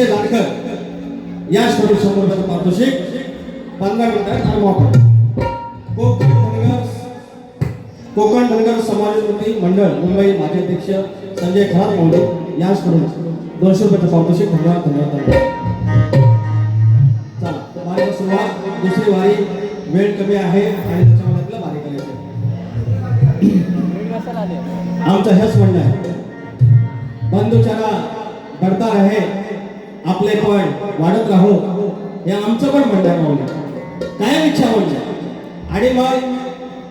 अक्षय जानकर या स्पर्धेसमोर पारितोषिक 15 मिनिटात मोफत. कोकण धनगर समाजोन्नती मंडळ मुंबई माजी अध्यक्ष संजय खरात महोदय यांच्याकडून 200 रुपयाचं पारितोषिक. धन्यवाद धन्यवाद. चला वारीला सुरुवात. दुसरी वारी वेळ कमी आहे आणि त्याच्यामध्ये आपल्याला वारी करायची. आमचं हेच म्हणणं आहे, बंधुचारा बढ़ता रहे, आपले पण वाढत राहो, हे आमचं पण म्हणणं आहे. कायम इच्छा म्हणजे आणि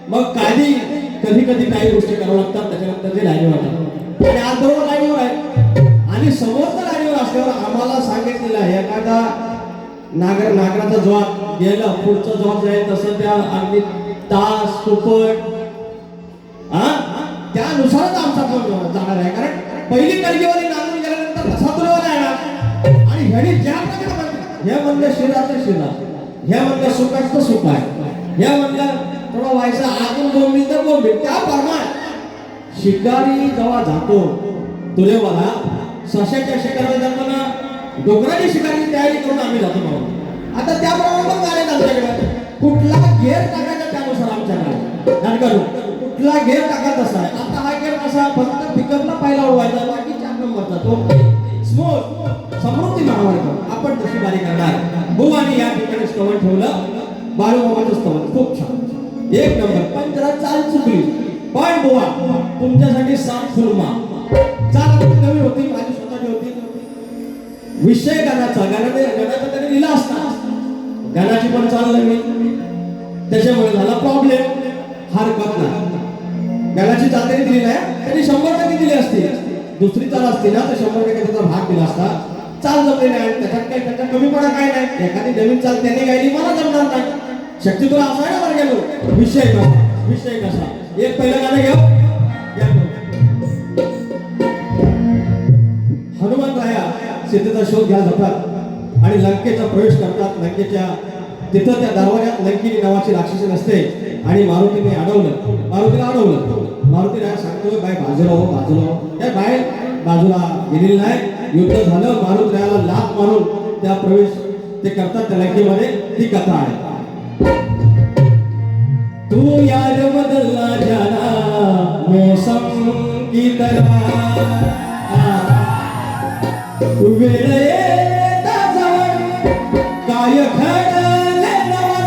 मग कधी काही गोष्टी करावं लागतात, त्याच्यानंतर ते लाईनीवर येतात आणि आज बरोबर लाईनीवर आहे. आणि समोरच्या लाईनीवर असल्यावर आम्हाला सांगितलेलं आहे, एखादा नागराचा जॉब गेला, पुढचा जॉब जाईल तसं त्या अगदी तास सुपट त्यानुसारच आमचा फोन जाणार आहे. कारण पहिली कलगीवाली नांदून गेल्यानंतर तसा तुला येणार आणि ह्याने ज्या प्रकारे हे म्हणलं शिराचं शिरा, हे म्हणलं सुखाचं सुख आहे, हे म्हणलं थोडं व्हायचं आतून बोंबी तर बोंबी. त्या प्रमाण शिकारी जेव्हा जातो तुलेवाला सशाच्या शिकारीला जाताना डोंगराची शिकारीची तयारी करून आम्ही जातो म्हणून. आता त्याप्रमाणे पण गाड्या आमच्याकडे कुठला घेर टाकायचा त्यानुसार आमच्याकडे कुठला घेर टाकायचा असा आहे. आता हा घेर कसा फक्त पिकअपला पहिला उडवायचा, बाकी 4 नंबरचा तो स्मूथ समृद्धी मानवायचा. आपण तशी बारी करणार. बुवानी या ठिकाणी स्तवन ठेवलं, बाळूमामाचं स्तवन खूप छान, 1 नंबर. पण जरा चाल चुकली, पण बुवा तुमच्यासाठी 7 फुलमा. चाल नवी होती, माझी स्वतःची होती. विषय गाण्याचा त्याने लिहिला असता, गाण्याची पण चाल नवी, त्याच्यामुळे झाला प्रॉब्लेम. हरकत नाही, गाण्याची चाल त्यांनी दिली नाही, त्यांनी 100% दिली असती. दुसरी चाल असती ना तर 100% त्याचा भाग दिला असता. चाल जमली नाही, त्याच्यात कमीपणा काय नाही. एखादी नवीन चाल त्याने गायली, मला जमणार नाही. शक्ती तुला असायला बरं गेलो. विषय कसा एक पहिलं गाणं घेऊ. हनुमंतराया सीतेचा शोध घ्यायला जातात आणि लंकेचा प्रवेश करतात. लंकेच्या तिथं त्या दरवाज्यात लंकिनी नावाची राक्षसी नसते आणि मारुतीला अडवलं. मारुती राया सांगतोय बाय बाजूला त्या बाहेर बाजूला गेलेली नाही. युद्ध झालं, मारुती रायाला लाथ मारून त्या प्रवेश ते करतात त्या लंकेमध्ये. ती कथा आहे. तू यार बदलना जाना मौसम की तरह, वेळ येता जवळ काय घडले नवन,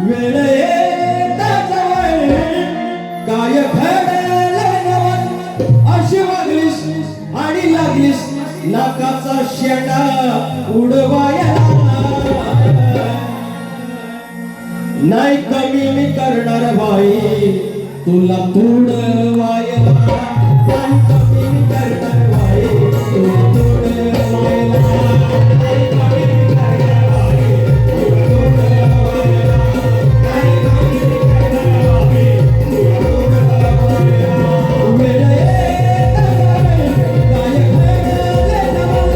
वेळ येता जवळ काय घडले नवन. अशी वागलीस आणि लागलीस नाकाचा शेंडा उडवाया. नाही कमी मी करणार बाई तुला तुडवायला, नाही कमी मी करणार बाई तुला तुडवायला, नाही कमी मी करणार बाई तुला तुडवायला, नाही कमी मी करणार बाई तुला तुडवायला. वेळ येता जवळ काय घडले नवन,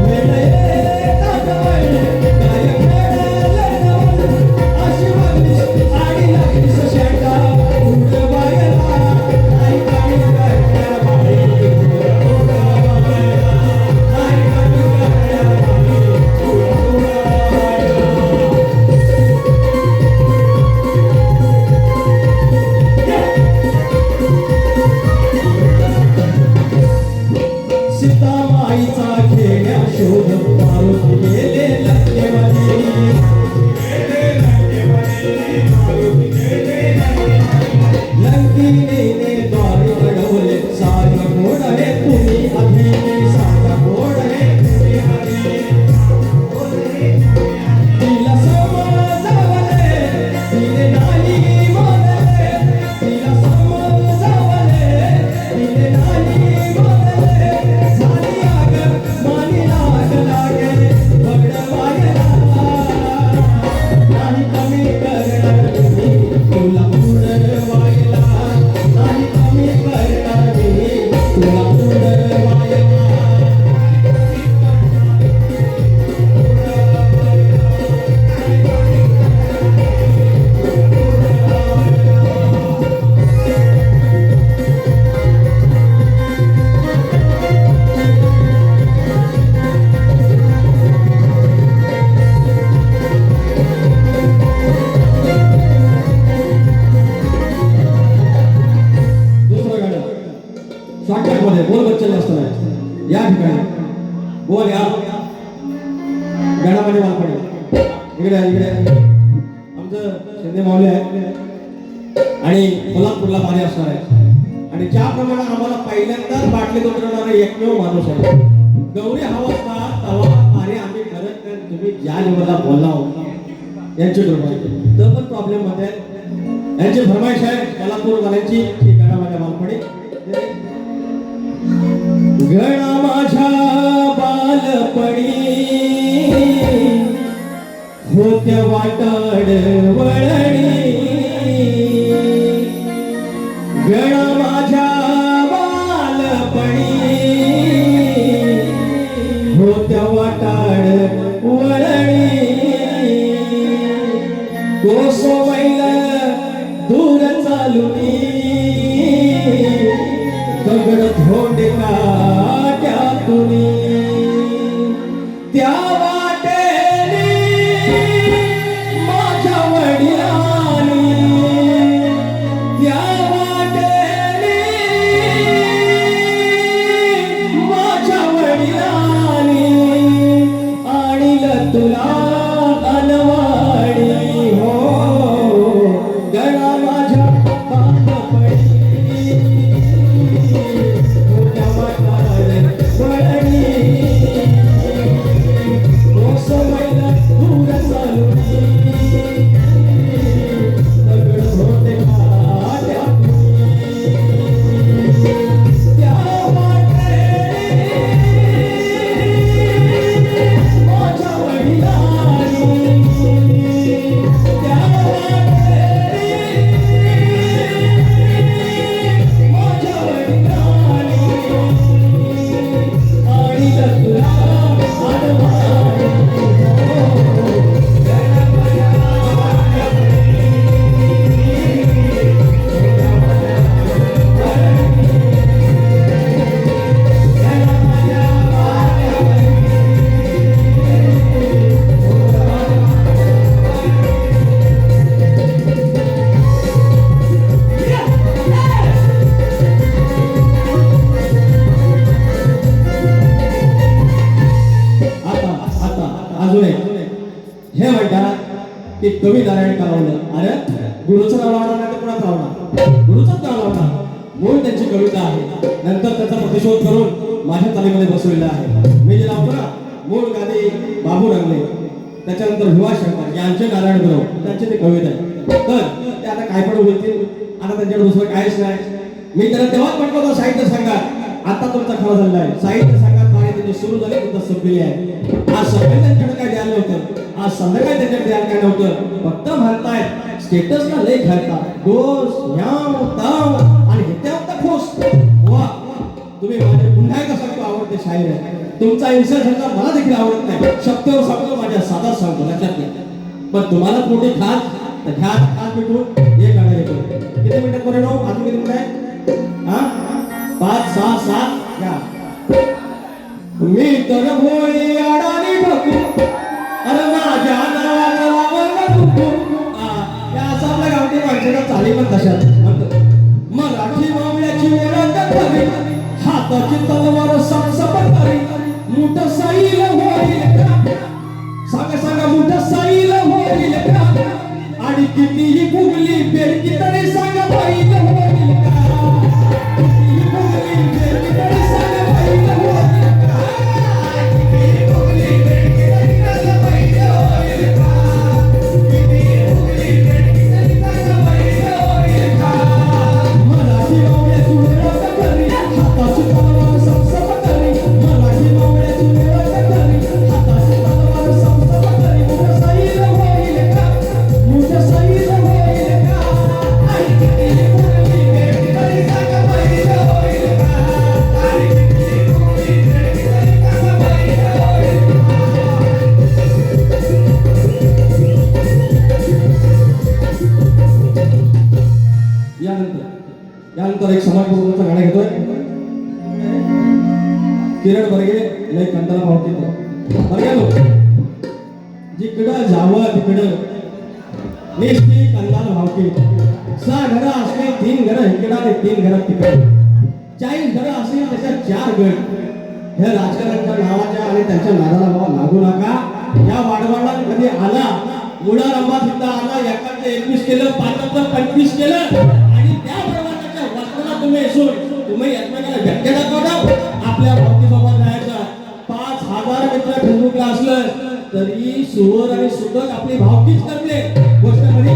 वेळ येता जवळ काय घडले नवन. अशी वागलीस आणि लागलीस शेंडा उडवायला, नाही कमी करणार बाई तुला तुडवायला, नाही कमी करणार बाई तुला तुडवायला. सीतामाईचा खेड्या शोध मारुती गेले लंकेमध्ये. लंकिनीने द्वार घडवले, साग गोड हे तुम्ही आधी, साग गोड हे तुम्ही आधी. तिला समजावले, तिने नाही बोलले, तिला समजावले, तिने नाही बोलले. झाली आग मानी लागे बगडवायला, नाही कमी करणार तुम्ही तुला तुडवायला, नाही कमी करणार मी तुला तुडवायला. शॉर्टकट मध्ये बोल बच्चन जास्त नाही या ठिकाणी बोल या गणामध्ये वालपडे इकडे आमचं शिंदे माऊली आहे आणि कोल्हापूरला पाणी असणार आहे आणि ज्याप्रमाणे आम्हाला पहिल्यांदाच बाटलीत उतरवणारा एकमेव माणूस आहे गौरी हवा तवा पाणी आम्ही खरं तुम्ही ज्या लेवलला बोलला होता यांची कृपा तर पण प्रॉब्लेम मध्ये यांची फरमाईश आहे कोल्हापूर वाल्यांची की गणामध्ये वालपडे गणा माझ्या बालपणी होत्या वाटाड वळणी गणा माझ्या बालपणी होत्या वाटाड वळणी कोसोमैल दूर चालुनी दगड धोंडे काट्यातुनी त्या वाटेने माझ्या वडिलांनी त्या वाटेने माझ्या वडिलांनी आणलं तुला अनवाणी हो गणा माझ्या हे म्हणतात की कवी नारायण का लावलं अरे गुरुचं नाव लावणार नाही तर कुणाचं लावणार गुरुचंच नाव लावणार मूळ त्यांची कविता आहे नंतर त्याचा प्रतिशोध करून माझ्या तालीमध्ये बसवलेला आहे मी जे लावतो ना मूळ गादी बाबू रंगले त्याच्यानंतर भिवा शंकर यांचे नारायण गुरव त्यांची ते कविता आहे तर ते आता काय पण बोलतील आता त्यांच्याकडे दुसरं काहीच नाही मी त्याला तेव्हाच म्हटलं होतं साहित्य संघात आता तुमचा खरा झालेला आहे साहित्य संघात पाणी त्यांची सुरू झाली तुमचं संपलेली आहे आज सकाळी त्यांच्याकडे काय द्यायला नव्हतं आज संध्याकाळी त्यांच्याकडे द्यायला काय नव्हतं फक्त म्हणतायत स्टेटसला लेख घालतात दोष ह्याव ताव आणि हित्यावता खोस वा तुम्ही माझे पुन्हा एकदा सांगतो आवडते शाहीर आहे तुमचा इन्सर्ट मला देखील आवडत नाही शब्दावर सांगतो माझ्या साधा सांगतो लक्षात घ्या पण तुम्हाला पोटी खात तर घ्या खात मिटून हे गाणं येतो किती मिनिटं कोणी नो अजून किती मिनिटं आहे हा 5 6 7 घ्या मी तर भोळी अडाणी ढकू अरे माझ्या नावाला लावलं ढकू या असं आपल्या गावठी माणसाला चाली पण तशात मराठी मावळ्याची ओळख करी हाताची तलवार संसपट करी मुठ सैल होईल का सांगा मुठ सैल होईल का आणि कितीही फुगली पेरकी तरी सांगा पाहिजे होईल का कितीही फुगली पेरकी तरी सांगा पाहिजे होईल का कितीही फुगली पेरकी तरी सांगा पाहिजे होईल का कितीही फुगली पेरकी तरी सांगा पाहिजे होईल का मराठी मावळ्याची ओळख करी हाताची तलवार संसपट करी मराठी मावळ्याची ओळख करी हाताची तलवार संसपट करी मुठ सैल होईल का मुठ सैल होईल का आणि कितीही फुगली पेरकी तरी सांगा पाहिजे होईल का आणि कितीही फुगली पेरकी तरी सांगा पाहिजे होईल यानंतर एक समाजपूर्वचं गाणं घेतोय किरण बर्गे लय कंटाळा पावतो बरं लोक जिकडं जावं तिकडं निष्ठी कंदाल भावकी 6 घरं असले 3 घरं इकडं आणि 3 घरं तिकडं 40 घरं असेल त्याच्यात 4 गट. हे राजकारणाच्या नावाच्या आणि त्यांच्या नादाला बाबा लागू नका. या वाडवाडला कधी आला मुळा रंबा सुद्धा आला, एकाचं 21 केलं, पाचाचं 25 केलं आणि त्या प्रमाणाच्या वस्त्राला तुम्ही येसून तुम्ही एकमेकाला धक्के दाखवता. आपल्या भक्तीसोबत जायचं. 5000 मित्र फेसबुकला असलं तरी सुवर आणि सुतक आपली भावकीच करते गोष्ट मध्ये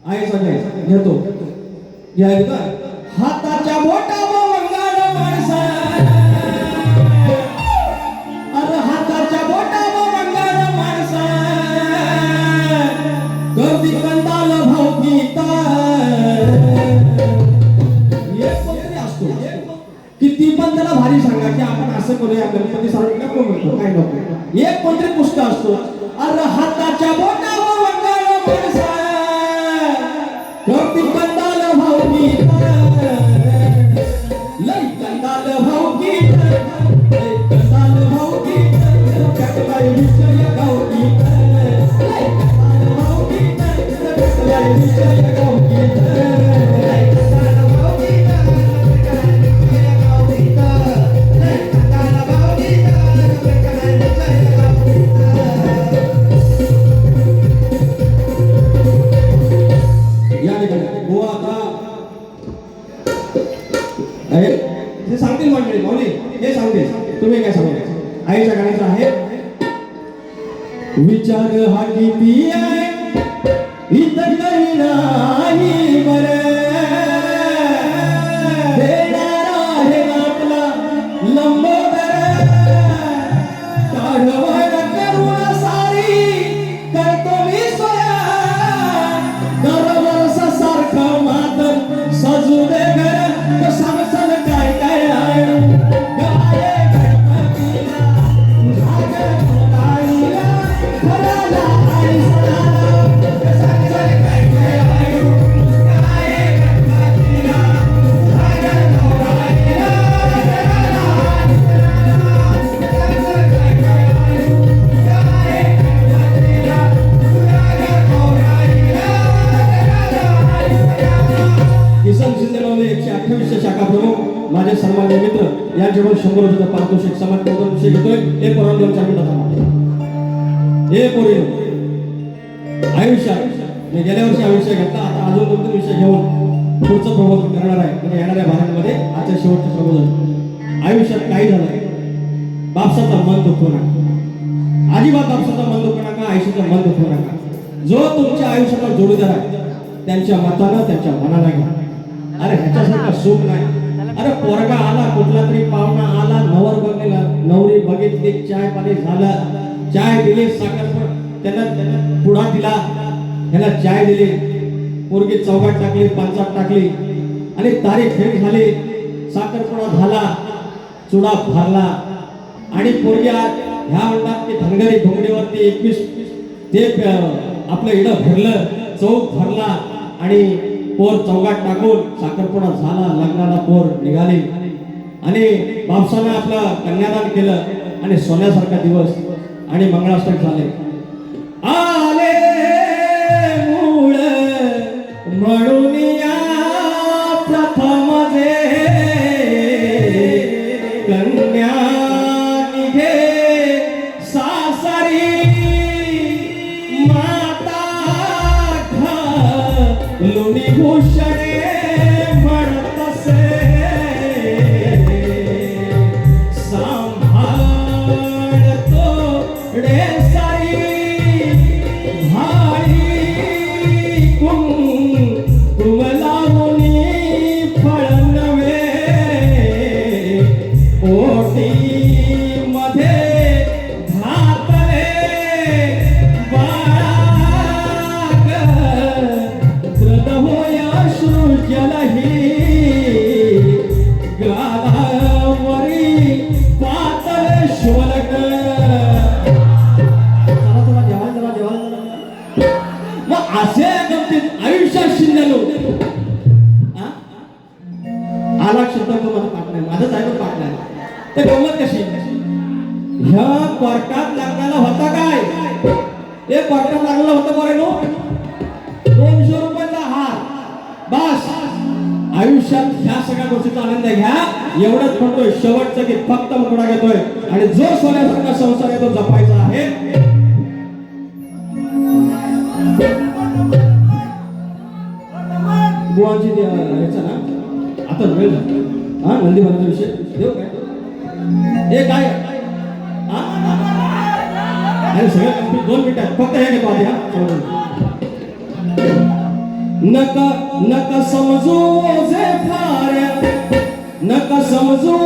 आहे. सगळे घेतो घ्या का हाताच्या बोटावर मंगळ माणसा, अरे हाताच्या बोटावर मंगळ माणसा गर्दी कंदाल भावकीता. एक कोणतरी असतो किती पण त्याला भारी सांगा की आपण असं करूया गणपती सारखं नको म्हणतो काय नको. एक कोणतरी पुष्ट असतो अरे हाताच्या बोटावर मंगळ माणसा गर्दी कंदाल भावकीता. लई कंदाल भावकीता, लई कंदाल भावकीता, कटलाई विषय गावकीता. लई कंदाल भावकीता, कटलाई विषय गावकीता. लई कंदाल भावकीता, कटलाई विषय गावकीता. लई कंदाल भावकीता, कटलाई विषय गावकीता. या ठिकाणी गोवा आता हे सांगतील मंडळी माऊली हे सांगतील तुम्ही काय सांगायचं. आईच्या गाण्याचं आहे विचार हा किती आहे इथं काही नाही बरे देणारा आहे आपला लंबोदर काढवण करून सारी करतो मी सोया दरवर्ष सारखं मातर सजू दे घर सांगसल काय काय आहे गाये गणपतीला झागं मोलाईला फळाला आणि सणाला सांगसल काय काय आहे गाये गणपतीला झागं मोलाईला फळाला आणि सणाला सांगसल काय काय आहे गाये गणपतीला झागं मोलाईला फळाला आणि सणाला. किसन शिंदेमध्ये 128 शाखा प्रमुख माझे सन्माननीय मित्र यांच्याकडून 100 रुपये पारितोषिक समाज विषय घेतोय. एक पोरांना 2 4 मिनिटाचा हे पोरी आयुष्यात मी गेल्या वर्षी आयुष्य घेतला. आता अजून 2 विषय घेऊन पुढचं प्रबोधन करणार आहे. म्हणजे येणाऱ्या भारतामध्ये आजच्या शेवटचं प्रबोधन. आयुष्यात काही झालं बापसाचं मन दुखवू नका. अजिबात बापसाचं मन दुखवू नका. आयुष्याचं मन दुखवू नका. जो तुमच्या आयुष्याचा जोडीदार आहे त्यांच्या मतानं त्यांच्या मनाला घ्या. अरे ह्याच्यासारखं सुख नाही. अरे पोरगा आला कुठला तरी पाहुणा आला नवर बघितला नवरी बघितली चाय पाणी झालं चाय दिली साखर त्यांना पुढा दिला ह्याला चाय दिली पोरगी चौघात टाकली पंचात टाकली आणि तारीख फेक झाली साखरपुडा झाला चुडा भरला आणि पोरगी ह्या म्हणतात की धनगरी घोंगडीवरती 21 ते आपलं इडं भरलं चौक भरला आणि पोर चौघात टाकून साखरपुडा झाला लग्नाला पोर निघाली आणि बापसानं आपलं कन्यादान केलं आणि सोन्यासारखा दिवस आणि मंगळाष्टक झाले. आले मूळ म्हणून या प्रथम जे कन्या निघे सासरी माता लुणी भूषणे म्हणत असे सांभाळतो रे सारी भाई कुंकुमला मुनी फळ नवे ओटी मध्ये घातले जलही गालावरी पातळ शोलक. मग असे गमतीत आयुष्यात शिंदलो आला शब्द माझा पाठ नाही माझं जायचं पाठ नाही ते गमत कशी ह्या कोर्टात लागणारा होता काय ते कोर्टात लागलेला होतं बरं 200 रुपयाचा हार बस आयुष्यात ह्या सगळ्या गोष्टीचा आनंद घ्या. एवढंच म्हणतोय शेवटचं की फक्त मुकडा घेतोय आणि जो सोन्यासारखा संसार आहे तो जपायचा आहे. बुवांची यायचा ना आता वेळ हा नंदी महाराजा विषय देऊ काय हे काय अरे सगळं 2 मिनिटात फक्त हे घेतो आधी हा. नका नका समजू जे फार नका समजू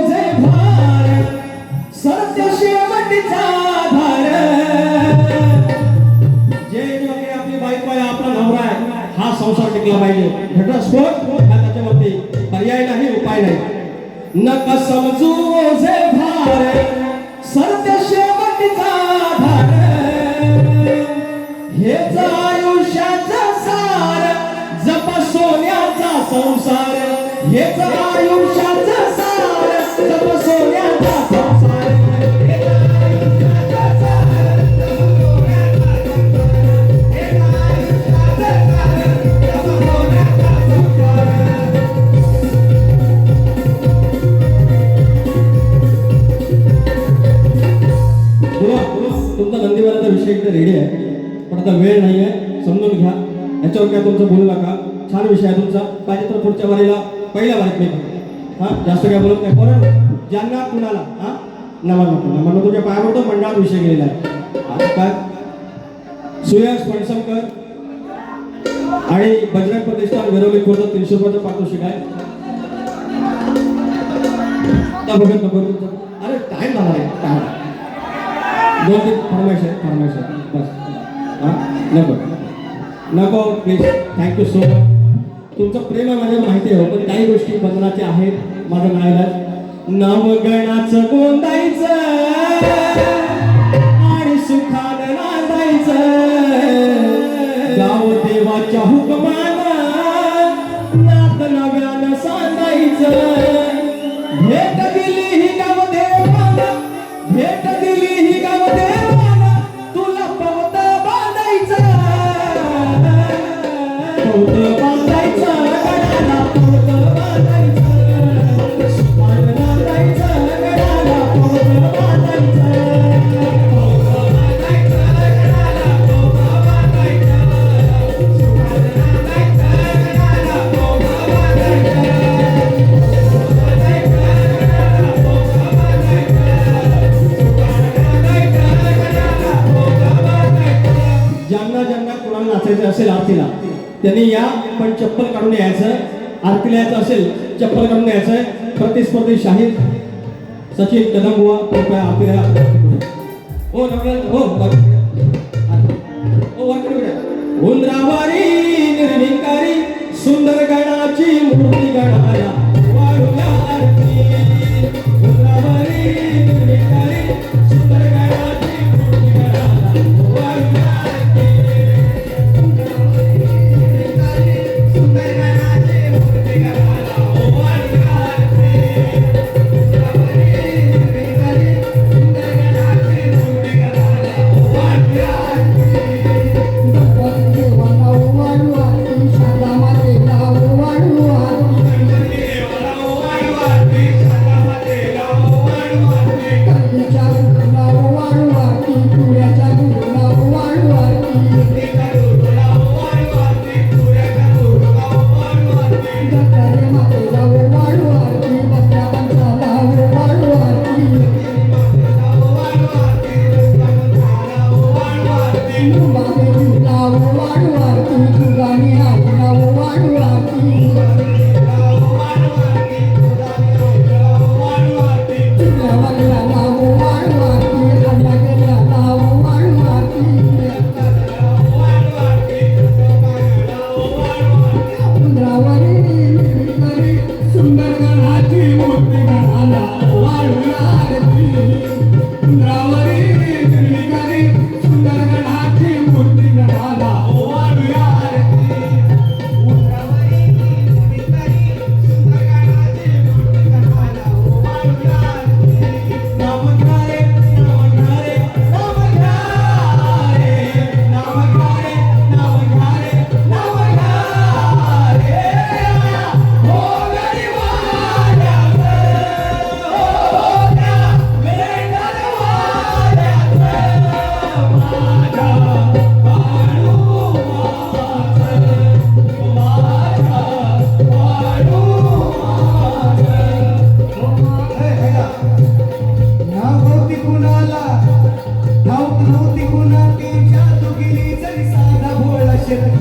जे भार सत्य शेवटचा धार. जे वगैरे आपली बायको आहे आपला नवरा आहे हा संसार टिकला पाहिजे. घटस्फोट हा त्याच्यावरती पर्याय नाही उपाय नाही. नका समजू जे भार सत्य शेवटचा धार हेच आयुष्याचं सार जप सोन्याचा संसार हेच आयुष्याचं सार जप सोन्याचा संसार. तुमचा नंदीवाल्याचा विषय इकडे रेडी आहे पण आता वेळ नाही आहे समजून घ्या. याच्यावर काय तुमचं बोलू नका. छान विषय आहे तुमचा. पाहिजे तर पुढच्या वारीला पहिल्या वारीत मी हा जास्त काय बोलत नाही. बरोबर ज्यांना कुणाला हा नमन तुमच्या पायावर मंडळात विषय गेलेला आहे. काय सुयश फणसमकर आणि बजरंग प्रतिष्ठान वेरवली खुर्द 300 रुपयाचं पारितोषिक आहे. आता बघत नको अरे टाइम झाला आहे टाइम 2-3 फरमाईश आहे बस हा नको नको प्लीज. Thank you so much. तुमचं प्रेम आहे माझ्या माहिती आहे पण काही गोष्टी बदलाच्या आहेत. माझं नाईलाज नवगणाचं गोंदायचं आणि सुखानं नांदायचं गाव देवाच्या हुकमानं नात नव्यानं सांगायचं. भेट दिली ही गाव देवानं भेट दिली ही गाव देवानं तुला पवत बांधायचं पवत बांधायचं गडाला पवत बांधायचं सुपान बांधायचं गडाला पवत बांधायचं पवत बांधायचं गडाला पवत बांधायचं सुपान बांधायचं गडाला पवत बांधायचं. ज्यांना ज्यांना कोणाला नाचायचं असेल आरतीला त्यांनी या पण चप्पल काढून यायचं. आरतीला यायचं असेल चप्पल काढून यायचं. प्रतिस्पर्धी शाहीर सचिन कदम बुवा कृपया आरतीला हो नवल हो उंद्रावारी निर्विकारी सुंदर गणाची मूर्ती गणाला वाढूया आरती. उंद्रावारी निर्विकारी सुंदर गणाची मूर्ती गणाला वाढूया आरती. सुंदर गणाची मूर्ती गणाला वाढूया आरती. उंद्रावारी निर्विकारी सुंदर गणाची मूर्ती गणाला वाढूया आरती.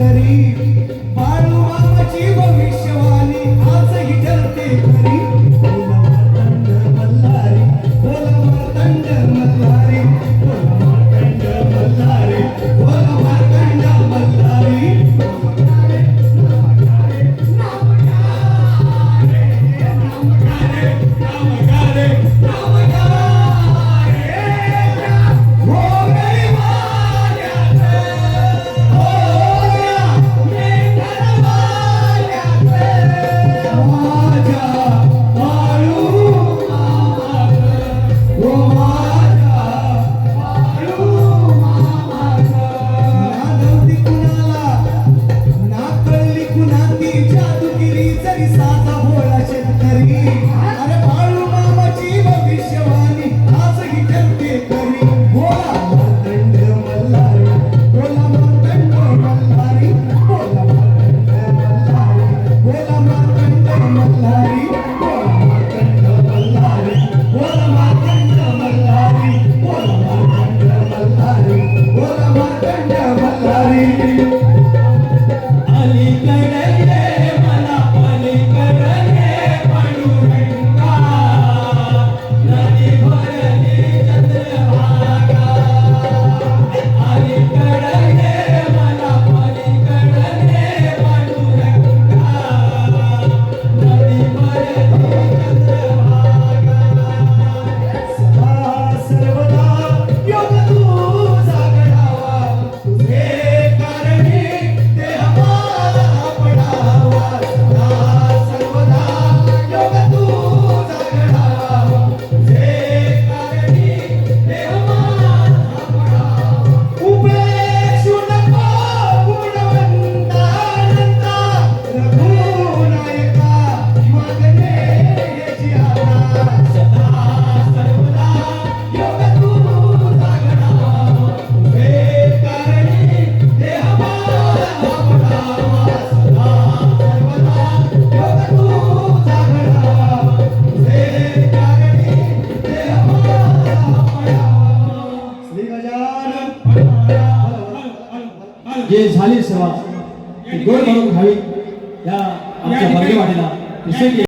तरी बाळू मामाची भविष्यवाणी आजही ठरते खरी. बोला मार्तंड मल्हारी, बोला मार्तंड मल्हारी, बोला मार्तंड मल्हारी, बोला मार्तंड मल्हारी. जे झाली सेवा ती गोड म्हणून खावी या आमच्या बर्गेवाडीला